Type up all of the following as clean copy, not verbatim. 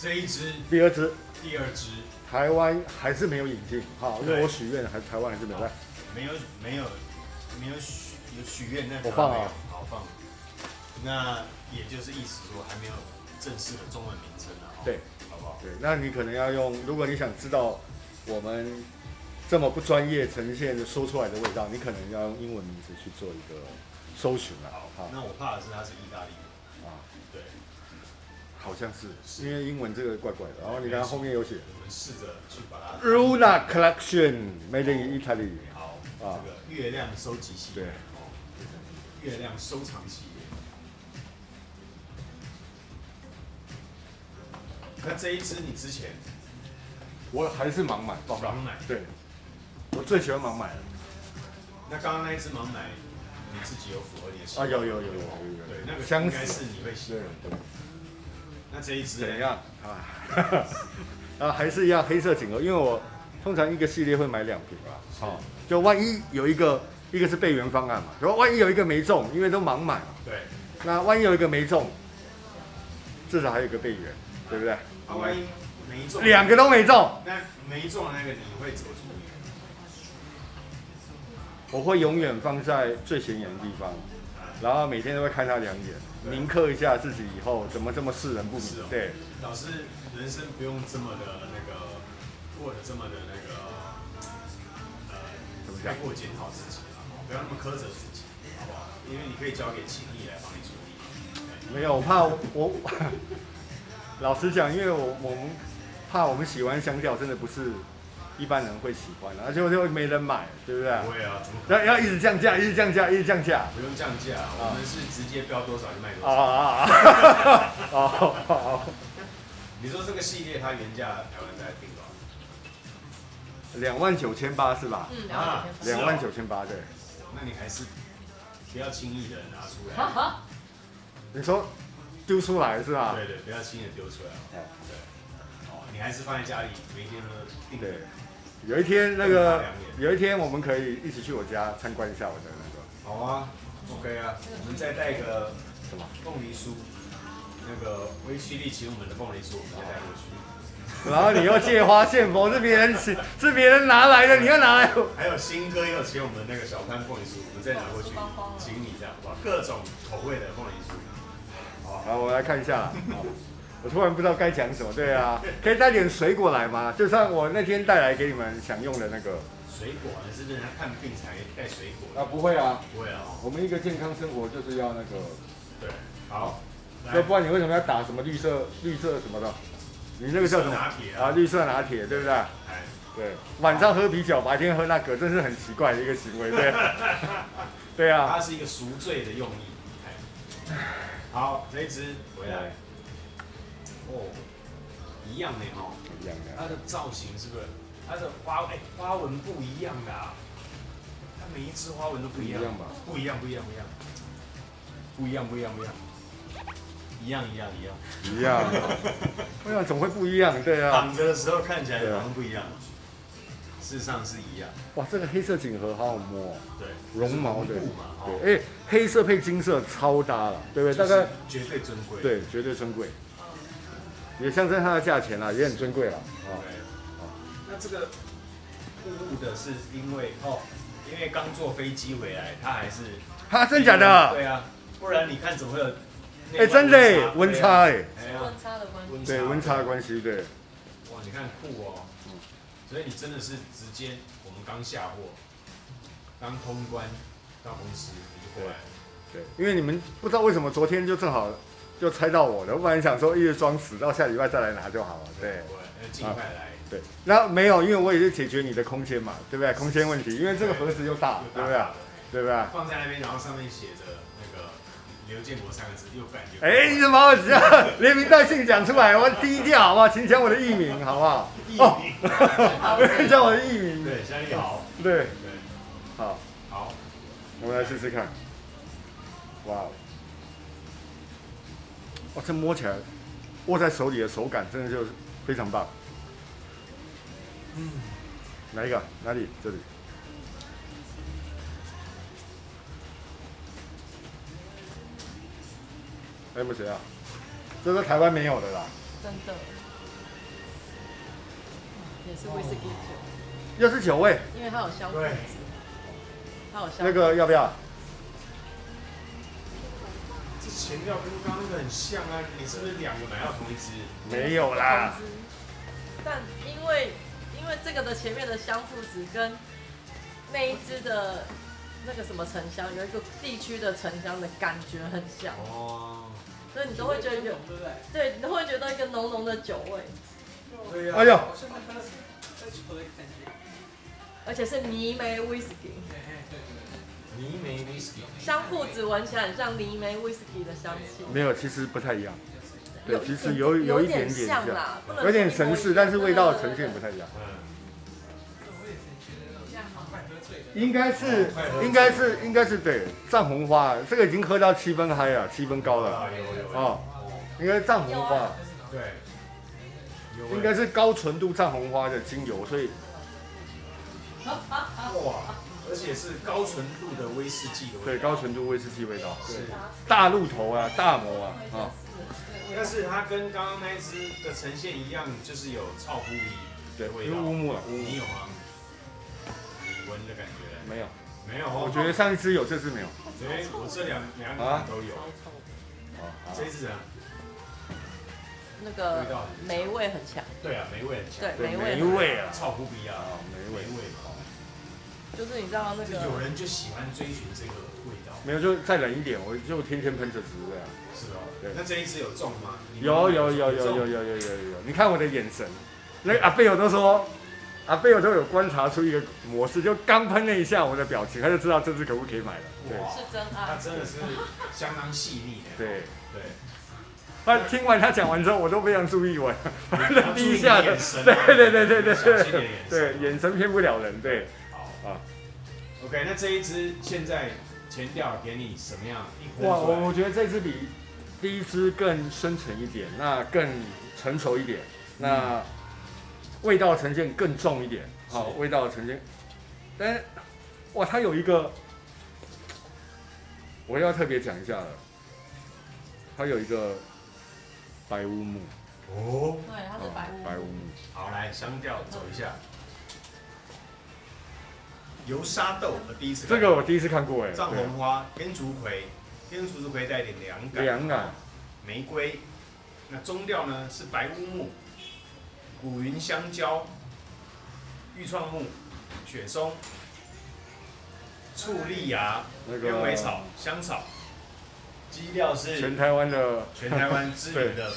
这一支，第二支，台湾还是没有引进，好，因为我许愿，台湾还是没有来，有许愿，那我放啊，好放。那也就是意思说还没有正式的中文名称啊，对，好不好？对，那你可能要用，如果你想知道我们这么不专业呈现说出来的味道，你可能要用英文名字去做一个搜寻啊。好，那我怕的是它是意大利文啊，对，好像是，因为英文这个怪怪的。然后你看后面有写，我们试着去把它 Luna Collection Made in Italy。好，这个月亮收集系列，哦，月亮收藏系列。那这一支你之前我还是盲买，盲买，对，我最喜欢盲买了。那刚刚那一支盲买，你自己有符合你的喜好？有，对，那个相应该是你会喜欢的。那这一支怎样啊？啊，还是一样黑色锦鹅，因为我通常一个系列会买2瓶啦。好，就万一有一个是备援方案嘛，然后万一有一个没中，因为都盲买嘛。对。那万一有一个没中，至少还有一个备援，对不对？万一没中，2个都没中，那没中的那个你会怎么处理？我会永远放在最显眼的地方，然后每天都会看他2眼，铭刻一下自己以后怎么这么世人不明。对，老师，人生不用这么的那个过得这么的那个太过检讨自己了，不要那么苛责自己，好不好？因为你可以交给情谊来帮你处理。没有，我怕我老实讲，因为我们怕我们喜欢香调，真的不是一般人会喜欢的，而且就没人买，对不对？不会啊，要一直降价，一直降价，一直降价。不用降价，我们是直接标多少就卖多少。哦。你说这个系列它原价台湾在定多少？29800是吧？29800，对。那你还是不要轻易的拿出来。你说丢出来是吧？对，不要轻易的丢出来。对，哦，你还是放在家里，每天都定。对，有一天我们可以一起去我家参观一下我的那个。好啊 ，OK 啊，我们再带个什么凤梨酥，那个威屈力请我们的凤梨酥，我们再带过去。然后你又借花献佛，是别人拿来的，你要拿来。还有新哥又请我们那个小潘凤梨酥，我们再拿过去，请你这样好不好？各种口味的凤梨酥。好，我来看一下。我突然不知道该讲什么。对啊，可以带点水果来吗？就像我那天带来给你们享用的那个。水果呢？是不是人家看病才带水果？啊，不会啊，不会啊。我们一个健康生活就是要那个。对，好。要不然你为什么要打什么绿色什么的？你那个叫什么？拿铁啊，绿色拿铁，对不对？哎，对，晚上喝啤酒，白天喝那个，真是很奇怪的一个行为，对。对啊。它是一个赎罪的用意。好，这一支回来。哦，一样的哦，一样的。它的造型是不是？它的花纹不一样的啊，它每一支花纹都不一样。不一样吧？不一样。一样。为什么总会不一样？对啊。绑着的时候看起来好像不一样，事实上是一样。哇，这个黑色锦盒好好摸哦。对，绒毛的。对，黑色配金色超搭了，对不对？大概绝对尊贵。对，绝对尊贵。也象征它的价钱啦，也很尊贵啦。那这个雾的是因为刚坐飞机回来，它还是。真假的？对啊，不然你看怎么会有？真的温差温差的关系。对，温差的关系，对。哇，你看酷哦。所以你真的是直接我们刚下货，刚通关到公司你就过来了。对，因为你们不知道为什么昨天就正好就猜到我的，我本来想说一直装死，到下礼拜再来拿就好了。对，尽快来。对，那没有，因为我也是解决你的空间嘛，对不对？空间问题，因为这个盒子又大，对不对？对不对？放在那边，然后上面写着那个刘建国3个字，又感觉。你怎么把我连名带姓讲出来？我低调好不好？请讲我的艺名好不好？艺名，不要讲我的艺名。对，香丽好。对，好，好，我们来试试看。哇，这摸起来，握在手里的手感真的就是非常棒。哪一个？哪里？这里。还有没有谁啊？这是台湾没有的啦。真的。也是威士忌酒，又是酒味，因为它有香附对子，它有香。那个要不要？这前调跟刚刚那个很像啊，你是不是两个买到同一支？没有啦，但因为这个的前面的香附子跟那一支的那个什么沉香，有一个地区的沉香的感觉很像，哦，所以你都会觉得有，对，你都会觉得一个浓浓的酒味，对呀、哎呦，而且是泥煤威士忌，泥煤威士忌，香附子闻起来很像泥煤威士忌的香气。没有，其实不太一样。对，其实有一点点像啦，不能有点神似，但是味道呈现不太一样。应该是对藏红花，这个已经喝到7分嗨了，7分高了。哦，应该是藏红花，对，应该是高纯度藏红花的精油，所以哇，而且是高纯度的威士忌的味道。对高纯度威士忌味道，是，大鹿头啊，大摩啊，啊，但是它跟刚刚那一支的呈现一样，就是有草狐狸对，的味道。因为乌木了，乌木你有吗？你闻的感觉？没有，没有哦。我觉得上一支有，这支没有。我这两啊款都有。这一支啊，那个霉味很强，对啊，霉味很强。对，霉霉味味啊，草狐狸啊，霉味。就是你知道那个有人就喜欢追寻这个味道。没有，就再冷一点，我就天天喷着植物啊。是哦。对。那这一支有中吗？有，你看我的眼神，那阿贝友都说，阿贝友都有观察出一个模式，就刚喷了一下我的表情，他就知道这支可不可以买了。对，是真爱，他真的是相当细腻的。对。对，他听完他讲完之后，我都非常注意我第一下的，对，眼神骗不了人，对。好啊 ，OK， 那这一支现在前调给你什么样？哇，我觉得这支比第一支更深沉一点，那更成熟一点，那味道呈现更重一点，好，味道呈现，但是哇，它有一个我要特别讲一下了，它有一个白乌木。哦，对，它是白乌木。好，来香调走一下。油沙豆，我第一次。这个我第一次看过哎。藏红花、天竺葵带一点凉感。凉感。玫瑰，那中调呢是白乌木、古云香蕉、玉创木、雪松、醋栗芽、鸢尾草、香草。基调是全台湾知名的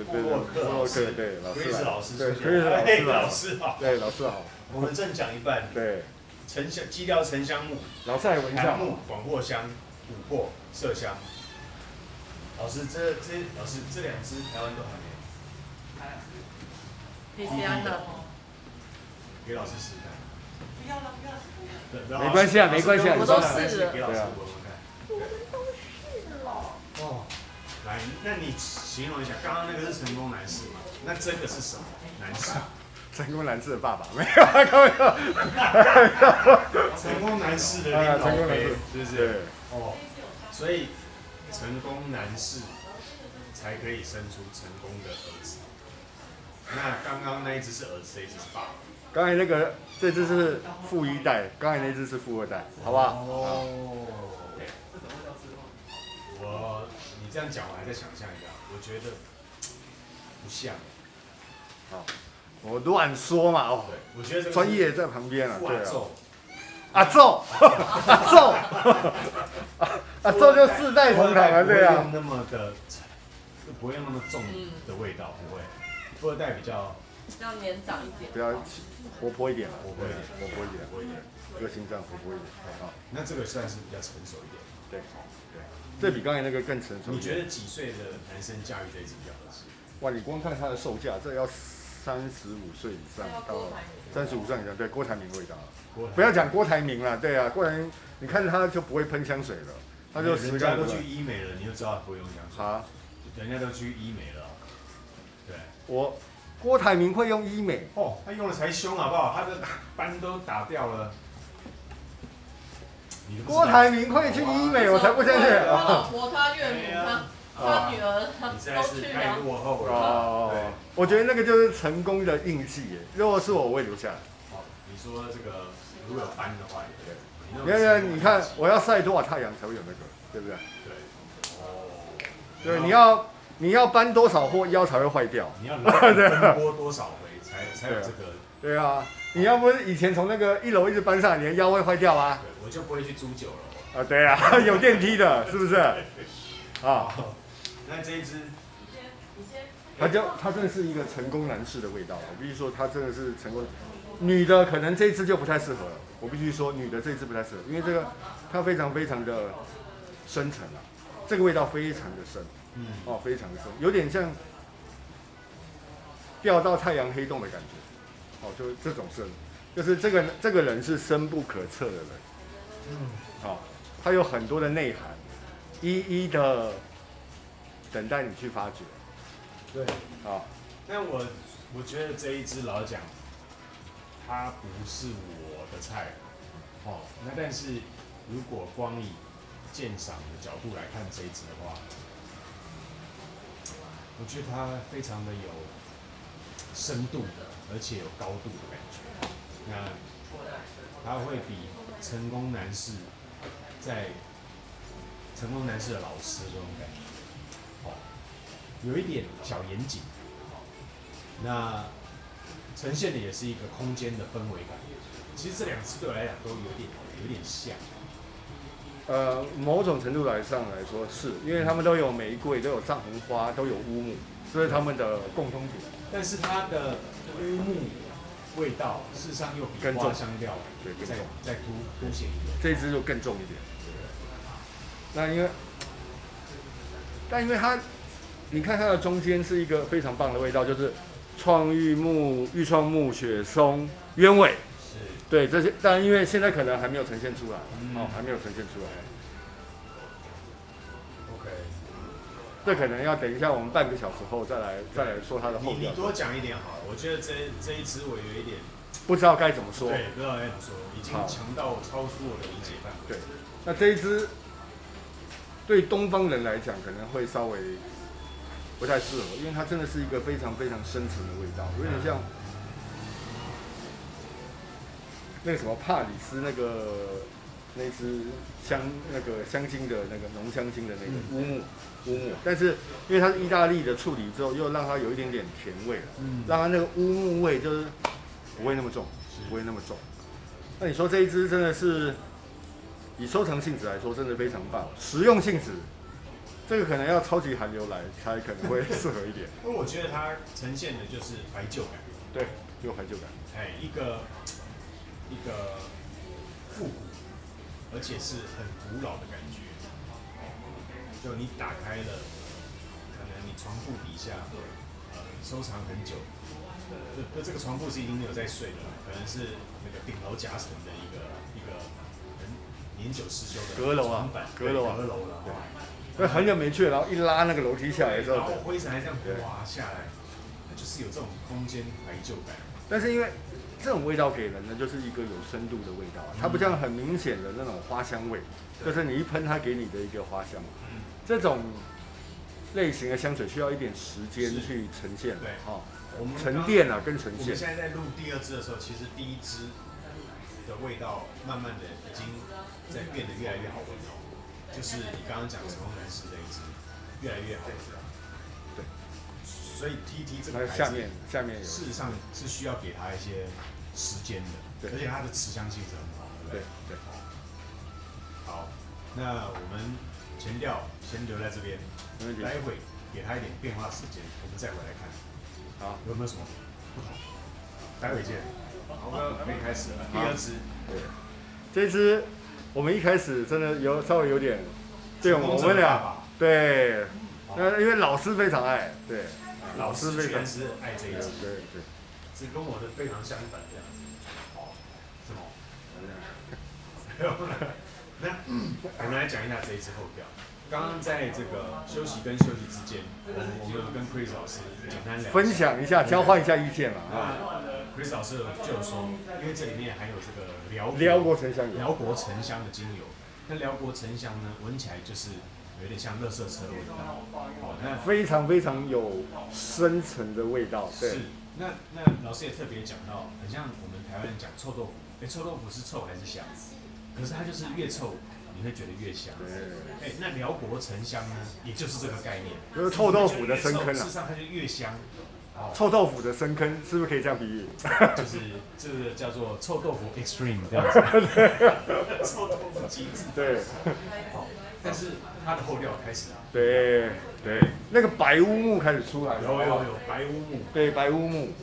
部落客老师，对，老师，对，老师好，对，老师好。我们正讲一半，对，基调沉香木，老师还闻一下，木广藿香、琥珀、麝香。老师，这两支台湾都还没有。PCR 的，给老师试看。不要了，没关系啊，没关系啊，我都试了。给老师闻闻看。我们都试了。哦，来，那你形容一下，刚刚那个是成功男士嘛？那这个是什么男士？成功男士的爸爸没有啊，开玩笑。成功男士的领导杯，是不是？哦，所以成功男士才可以生出成功的儿子。那刚刚那一只是儿子，这一只是爸爸。刚才那个这只是富一代，刚才那只是富二代，好不好？哦。你这样讲，我还在想象一下，我觉得不像。好，我乱说嘛哦。对，我觉得专业在旁边啊，对啊。阿宙，阿宙就4代同堂啊，对啊。不会用那么重的味道，不会。富二代比较年长一点，比较活泼一点，活泼一点，个性上活泼一点。好，那这个算是比较成熟一点。对，这比刚才那个更成熟。你觉得几岁的男生驾驭这一支比较合适？哇，你光看它的售价，这要35岁以上到35岁以上，对，郭台铭味道。不要讲郭台铭了，对啊，郭台铭，你看他就不会喷香水了，他就人家都去医美了，你就知道不会用香水。啊，人家都去医美了。对，郭台铭会用医美哦，他用的才凶好不好？他的斑都打掉了。郭台铭会去医美，我才不相信。他老婆、他岳母、他女儿，你现在是太落后了。哦。我觉得那个就是成功的印记耶。如果是我会留下来。哦，你说这个如果有斑的话，对不对？你看我要晒多少太阳才会有那个，对不对？对。哦。对，你要搬多少货腰才会坏掉？你要奔波多少回才有这个？对啊，你要不是以前从那个1楼一直搬上来，你的腰会坏掉啊。对，我就不会去租9楼。啊，对啊，有电梯的，是不是？啊。那这一支。它真的是一个成功男士的味道，我必须说它真的是成功。女的可能这一支就不太适合了，我必须说女的这一支不太适合，因为这个它非常非常的深沉啊，这个味道非常的深，非常的深，有点像掉到太阳黑洞的感觉，就是这种深，就是这个人是深不可测的人，他有很多的内涵，一一的等待你去发掘。对，那我觉得这一支老讲，它不是我的菜，那但是如果光以鉴赏的角度来看这一支的话，我觉得它非常的有深度的，而且有高度的感觉。那它会比成功男士的老师这种感觉。有一点小严谨，那呈现的也是一个空间的氛围感。其实这两支对我来讲都有点像。某种程度上来说是，因为他们都有玫瑰，都有藏红花，都有乌木，这是他们的共通点。但是它的乌木味道，事实上又比花香调再凸显一点。这一支就更重一点。那因为它。你看它的中间是一个非常棒的味道，就是玉创木、雪松、鸢尾。是。对这些，但因为现在可能还没有呈现出来，还没有呈现出来。OK。这可能要等一下，我们半个小时后再来说它的后调。你多讲一点好了，我觉得这一支我有一点不知道该怎么说。对，不知道该怎么说，已经强到超出我的理解范围。对，那这一支对东方人来讲可能会稍微不太适合，因为它真的是一个非常非常深沉的味道，有点像那个什么帕里斯那支香精的那个浓香精的那个乌木，但是因为它是意大利的处理之后，又让它有一点点甜味了，让它那个乌木味就是不会那么重，那你说这一支真的是以收藏性质来说，真的非常棒，实用性质。这个可能要超级寒流来才可能会适合一点，因为我觉得它呈现的就是怀旧感，对，有怀旧感，一个复古，而且是很古老的感觉。就你打开了，可能你床铺底下，收藏很久，这个床铺是已经没有在睡的了，可能是那个顶楼夹层的一个很年久失修的阁楼啊，阁楼了。对，很久没去了，然后一拉那个楼梯下来之后，然后灰尘还这样滑下来，它就是有这种空间怀旧感。但是因为这种味道给人的就是一个有深度的味道，它不像很明显的那种花香味，就是你一喷它给你的一个花香。这种类型的香水需要一点时间去呈现，对，我们沉淀跟呈现。我们现在在录第2支的时候，其实第1支的味道慢慢的已经在变得越来越好闻了。就是你刚刚讲成功男士这一支越来越好，对，所以 TT 这个下面有，事实上是需要给它一些时间的，而且它的持香性是很好的，对。好，那我们前调先留在这边，待会给它一点变化时间，我们再回来看，好，有没有什么不同？待会见。好，可以开始了。第2支，对，这支。我们一开始真的稍微有点，对我们俩，对，因为老师非常爱，对，老师居然是爱这一支，对，是跟我的非常相反这样子，是吗？那我们来讲一下这一支后调。刚刚在这个休息之间，我们有跟 Chris 老师简单聊，分享一下，交换一下意见嘛。Chris 老师就有说，因为这里面含有这个辽国沉香的精油，那辽国沉香呢，闻起来就是有点像垃圾车的味道。好，那非常非常有深层的味道。对，是那老师也特别讲到，很像我们台湾人讲臭豆腐，臭豆腐是臭还是香？可是它就是越臭，你会觉得越香。那辽国沉香呢，也就是这个概念，就是臭豆腐的深坑事实上它就越香。臭豆腐的深坑是不是可以这样比喻？就是这个叫做臭豆腐 extreme 这样子，臭豆腐极致。对，但是它的后料开始啊，对，那个白乌木开始出来了。有白乌木，对，白乌木，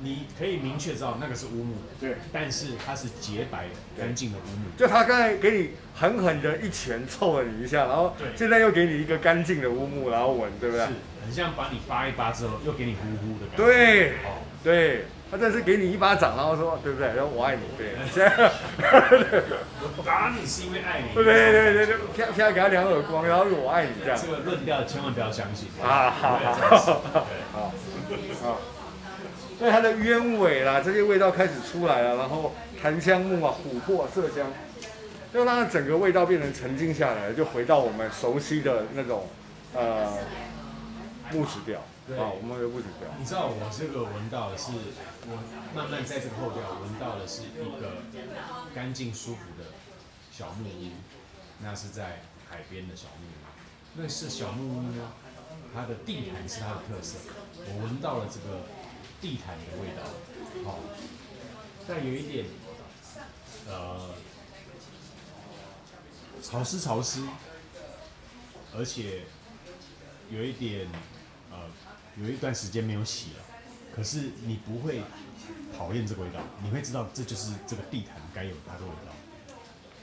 你可以明确知道那个是乌木，对，但是它是洁白干净的乌木。就他刚才给你狠狠的一拳臭了你一下，然后现在又给你一个干净的乌木，然后闻，对不对？是，很像把你扒一扒之后，又给你呼呼的感觉。对，对，他真的是给你一巴掌，然后说，对不对？然后我爱你，对。我打你是因为爱你。对，啪给他2耳光，然后我爱你这样。这个论调千万不要相信啊！好。所以它的鸢尾啦，这些味道开始出来了，然后檀香木啊、琥珀、麝香，就让它整个味道变成沉静下来，就回到我们熟悉的那种木质调啊，我们的木质调。你知道我这个闻到的是，我慢慢在这个后调闻到的是一个干净舒服的小木屋，那是在海边的小木屋。那是小木屋呢，它的地毯是它的特色，我闻到了这个地毯的味道，但有一点潮湿，而且有一点有一段时间没有洗了，可是你不会讨厌这个味道，你会知道这就是这个地毯该有它的味道。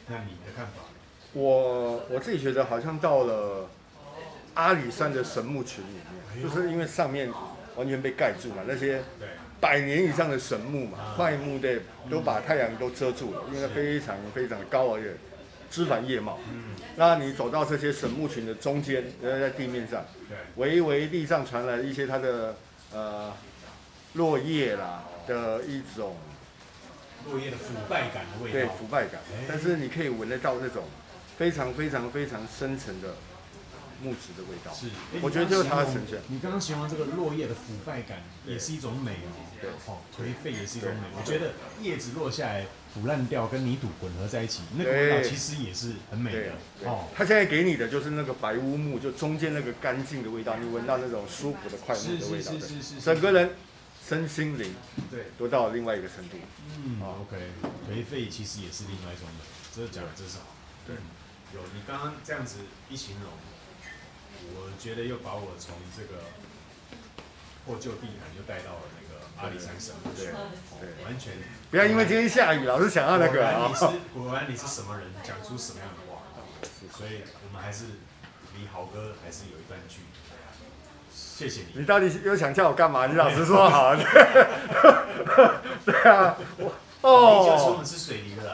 那你的看法？我自己觉得好像到了阿里山的神木群里面，就是因为上面完全被盖住嘛，那些100年以上的神木嘛，块木的都把太阳都遮住了，因为它非常非常高，而且枝繁叶茂。那你走到这些神木群的中间，在地面上，微微地上传来一些它的落叶啦的一种落叶的腐败感的味道，对，腐败感。但是你可以闻得到那种非常非常非常深层的木质的味道。是，我觉得就是它的呈现。你刚刚形容这个落叶的腐败感，也是一种美哦。对，颓废也是一种美。我觉得叶子落下来腐烂掉，跟泥土混合在一起，那个味道其实也是很美的。它现在给你的就是那个白乌木，就中间那个干净的味道，你闻到那种舒服的块木的味道，整个人身心灵都到了另外一个程度。OK， 颓废其实也是另外一种美，这讲的真是好。对，有你刚刚这样子一形容，我觉得又把我从这个破旧地毯就带到了那个阿里山神木群，完全不要因为今天下雨，老是想要那个啊。果然你是什么人，讲出什么样的话，所以我们还是离豪哥还是有一段距离。谢谢你。你到底又想叫我干嘛？你老实说好。对啊，你就出门吃水泥的啦。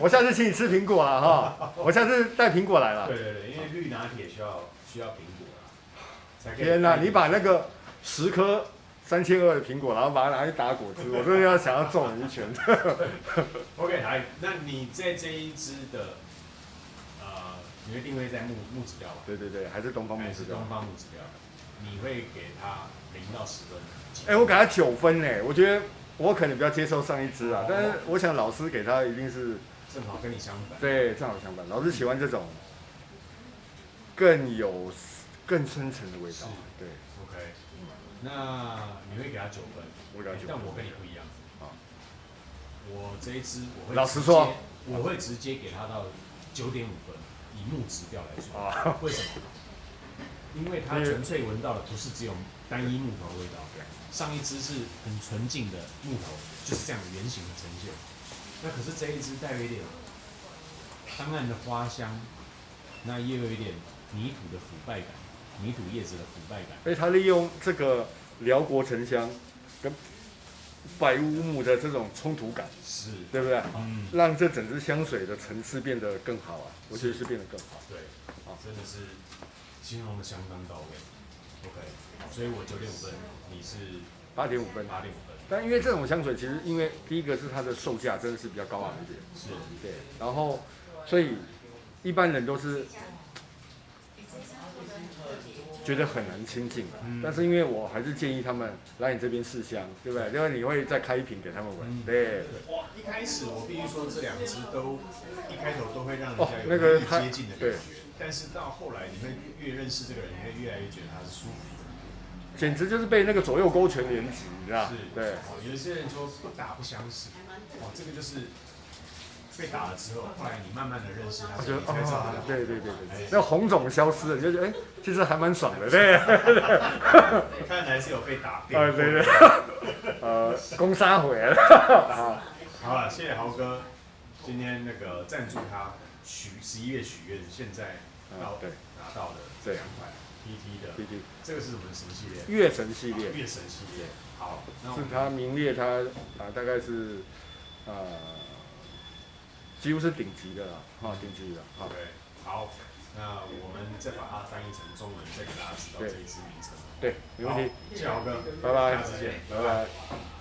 我下次请你吃苹果了哈。我下次带苹果来了。对，因为绿拿铁需要苹果。天哪，你把那个10颗3200的苹果，然后把它拿去打果汁，我真的要想要揍你一拳。OK， 来，那你在这一支的你会定位在木质调吧？对，还是东方木质调。东方木质调，你会给它0到10分？我给他9分呢。我觉得我可能比较接受上一支啊，但是我想老师给他一定是正好跟你相反。对，正好相反。老师喜欢这种更深层的味道。对 ，OK。那你会给他9分？我给他9分，但我跟你不一样。我这一支老实说，我会直接给他到9.5分，以木质调来说。为什么？因为它纯粹闻到的不是只有单一木头的味道，上一支是很纯净的木头，就是这样圆形的呈现。那可是这一支带有一点淡淡的花香，那也有一点泥土的腐败感，泥土叶子的腐败感。所以他利用这个辽国沉香跟白乌木的这种冲突感，是，对不对？让这整支香水的层次变得更好啊，我觉得是变得更好。对，真的是形容的相当到位。OK， 所以我9.5分，你是8.5分。但因为这种香水，其实因为第一个是它的售价真的是比较高昂一点，是，对，然后所以一般人都是觉得很难亲近但是因为我还是建议他们来你这边试香，对不对？因为你会再开一瓶给他们闻，对。哇，一开始我必须说这2支都一开头都会让人家有那个接近的感觉，但是到后来你会越认识这个人，你会越来越觉得他是舒服的。简直就是被那个左右勾拳连击，你知道？对。有一些人说不打不相识，这个就是被打了之后，后来你慢慢的认识他，你才知道他的。对，那红肿消失了，你就觉得其实还蛮爽的，对。看来是有被打病。对，攻杀回来了。好了，谢谢豪哥，今天那个赞助他11月许愿，现在拿到的这2款。PT 的 PT， 这个是什么系列？月神系列。月神系列，好，是它名列它大概是几乎是顶级的啦，顶级的。对，好，那我们再把它翻译成中文，再给大家知道这一支名称。对，没问题。谢谢豪哥，拜拜，下次见，拜拜。